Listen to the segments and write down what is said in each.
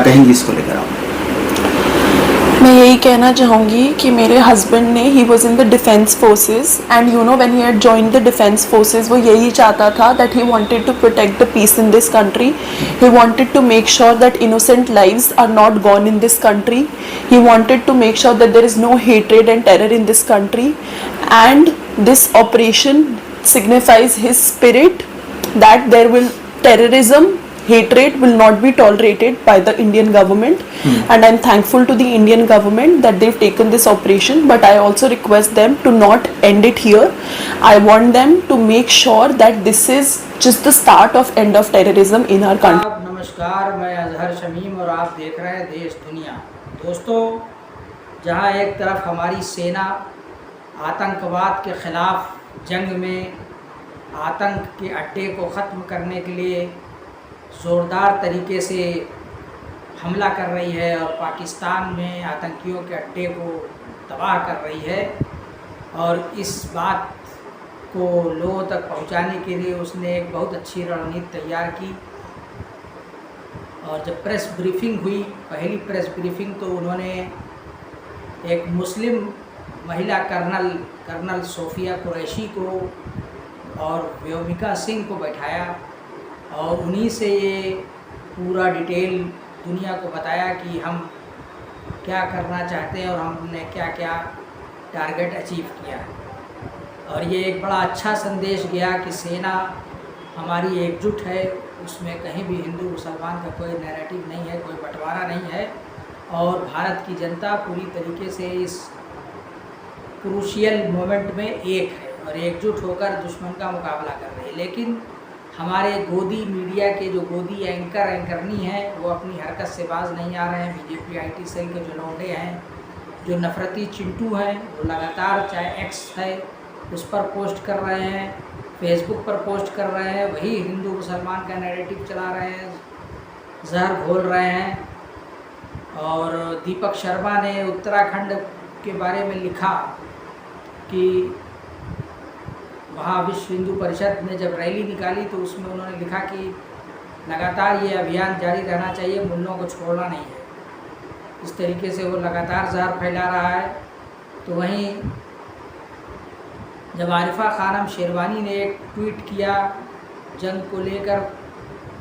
कहेंगी इसको लेकर आप? मैं यही कहना चाहूँगी कि मेरे हस्बैंड ने he was in the defence forces and you know when he had joined the defence forces वो यही चाहता था that he wanted to protect the peace in this country. He wanted to make sure that innocent lives are not gone in this country. He wanted to make sure that there is no hatred and terror in this country and this operation signifies his spirit that there will terrorism, hatred will not be tolerated by the Indian government. And I'm thankful to the Indian government that they've taken this operation, but I also request them to not end it here. I want them to make sure that this is just the start of end of terrorism in our country. नमस्कार, मैं अजहर शमीम और आप देख रहे हैं देश दुनिया। दोस्तों, जहां एक तरफ हमारी सेना आतंकवाद के ख़िलाफ़ जंग में आतंक के अड्डे को ख़त्म करने के लिए ज़ोरदार तरीके से हमला कर रही है और पाकिस्तान में आतंकियों के अड्डे को तबाह कर रही है, और इस बात को लोगों तक पहुंचाने के लिए उसने एक बहुत अच्छी रणनीति तैयार की। और जब प्रेस ब्रीफिंग हुई, पहली प्रेस ब्रीफिंग, तो उन्होंने एक मुस्लिम महिला कर्नल सोफिया कुरैशी को और व्योमिका सिंह को बैठाया और उन्हीं से ये पूरा डिटेल दुनिया को बताया कि हम क्या करना चाहते हैं और हमने क्या क्या टारगेट अचीव किया। और ये एक बड़ा अच्छा संदेश गया कि सेना हमारी एकजुट है, उसमें कहीं भी हिंदू मुसलमान का कोई नैरेटिव नहीं है, कोई बंटवारा नहीं है, और भारत की जनता पूरी तरीके से इस क्रूशियल मोमेंट में एक है और एकजुट होकर दुश्मन का मुकाबला कर रही है। लेकिन हमारे गोदी मीडिया के जो गोदी एंकरनी हैं वो अपनी हरकत से बाज नहीं आ रहे हैं। बीजेपी IT सेल के जो लौंडे हैं, जो नफरती चिंटू हैं, वो लगातार, चाहे एक्स है उस पर पोस्ट कर रहे हैं, फेसबुक पर पोस्ट कर रहे हैं, वही हिंदू मुसलमान का नैरेटिव चला रहे हैं, जहर घोल रहे हैं। और दीपक शर्मा ने उत्तराखंड के बारे में लिखा कि वहाँ विश्व हिंदू परिषद ने जब रैली निकाली तो उसमें उन्होंने लिखा कि लगातार ये अभियान जारी रहना चाहिए, मुल्लों को छोड़ना नहीं है। इस तरीके से वो लगातार जहर फैला रहा है। तो वहीं जब आरिफा खानम शेरवानी ने एक ट्वीट किया जंग को लेकर,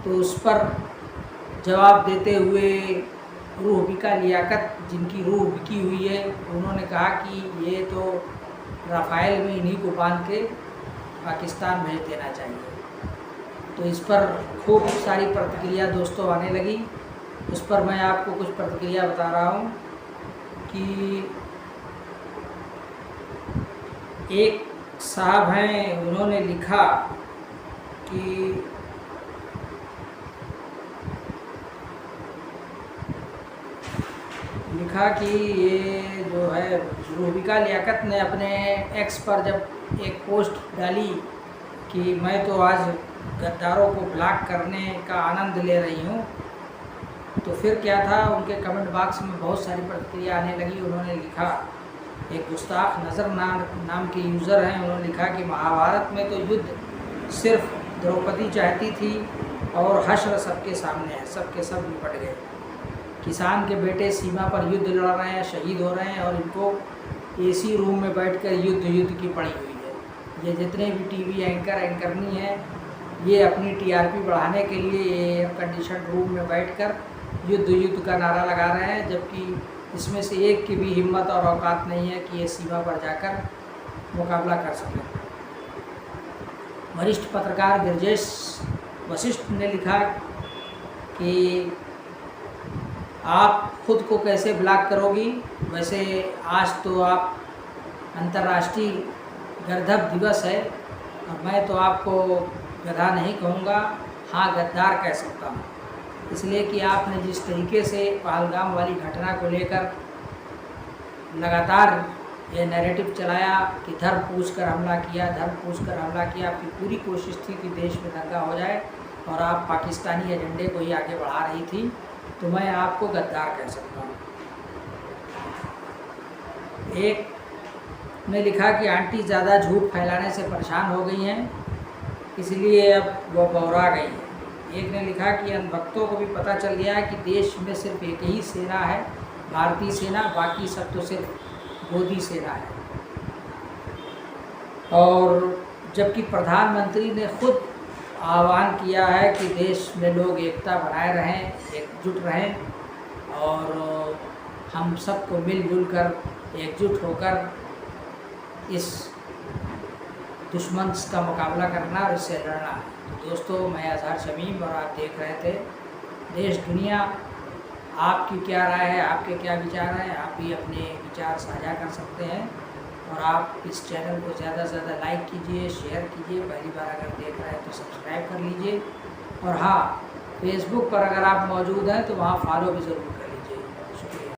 तो उस पर जवाब देते हुए रूह बिका लियाकत, जिनकी रूह बिकी हुई है, उन्होंने कहा कि ये तो राफ़ेल में इन्हीं को बांध के पाकिस्तान भेज देना चाहिए। तो इस पर खूब सारी प्रतिक्रिया दोस्तों आने लगी। उस पर मैं आपको कुछ प्रतिक्रिया बता रहा हूँ कि एक साहब हैं, उन्होंने लिखा कि ये जो है रूबिका लियाकत ने अपने एक्स पर जब एक पोस्ट डाली कि मैं तो आज गद्दारों को ब्लॉक करने का आनंद ले रही हूँ, तो फिर क्या था, उनके कमेंट बॉक्स में बहुत सारी प्रतिक्रिया आने लगी। उन्होंने लिखा, एक गुस्ताख नज़र नाम के यूज़र हैं, उन्होंने लिखा कि महाभारत में तो युद्ध सिर्फ द्रौपदी चाहती थी और हश्र सबके सामने है, सबके सब निपट गए। किसान के बेटे सीमा पर युद्ध लड़ रहे हैं, शहीद हो रहे हैं, और इनको AC रूम में बैठकर युद्ध की पड़ी हुई है। ये जितने भी TV एंकरनी हैं, ये अपनी TRP बढ़ाने के लिए एयर कंडीशन रूम में बैठकर युद्ध का नारा लगा रहे हैं, जबकि इसमें से एक की भी हिम्मत और औकात नहीं है कि ये सीमा पर जाकर मुकाबला कर सकें। वरिष्ठ पत्रकार गिरजेश वशिष्ठ ने लिखा कि आप खुद को कैसे ब्लॉक करोगी, वैसे आज तो आप अंतर्राष्ट्रीय गर्दभ दिवस है और मैं तो आपको गधा नहीं कहूँगा, हाँ गद्दार कह सकता हूँ, इसलिए कि आपने जिस तरीके से पहलगाम वाली घटना को लेकर लगातार ये नैरेटिव चलाया कि धर्म पूछ कर हमला किया, आपकी पूरी कोशिश थी कि देश में दंगा हो जाए और आप पाकिस्तानी एजेंडे को ही आगे बढ़ा रही थी, तो मैं आपको गद्दार कह सकता हूँ। एक ने लिखा कि आंटी ज़्यादा झूठ फैलाने से परेशान हो गई हैं, इसलिए अब वो बौरा गई हैं। एक ने लिखा कि अंधभक्तों को भी पता चल गया है कि देश में सिर्फ एक ही सेना है, भारतीय सेना, बाकी सब तो सिर्फ मोदी सेना है। और जबकि प्रधानमंत्री ने खुद आह्वान किया है कि देश में लोग एकता बनाए रहें, एकजुट रहें और हम सबको मिलजुल कर एकजुट होकर इस दुश्मन का मुकाबला करना और इससे लड़ना है। तो दोस्तों, मैं अजहर शमीम और आप देख रहे थे देश दुनिया। आपकी क्या राय है, आपके क्या विचार हैं? आप भी अपने विचार साझा कर सकते हैं और आप इस चैनल को ज़्यादा से ज़्यादा लाइक कीजिए, शेयर कीजिए। पहली बार अगर देख रहे हैं तो सब्सक्राइब कर लीजिए और हाँ, फेसबुक पर अगर आप मौजूद हैं तो वहाँ फॉलो भी ज़रूर करें।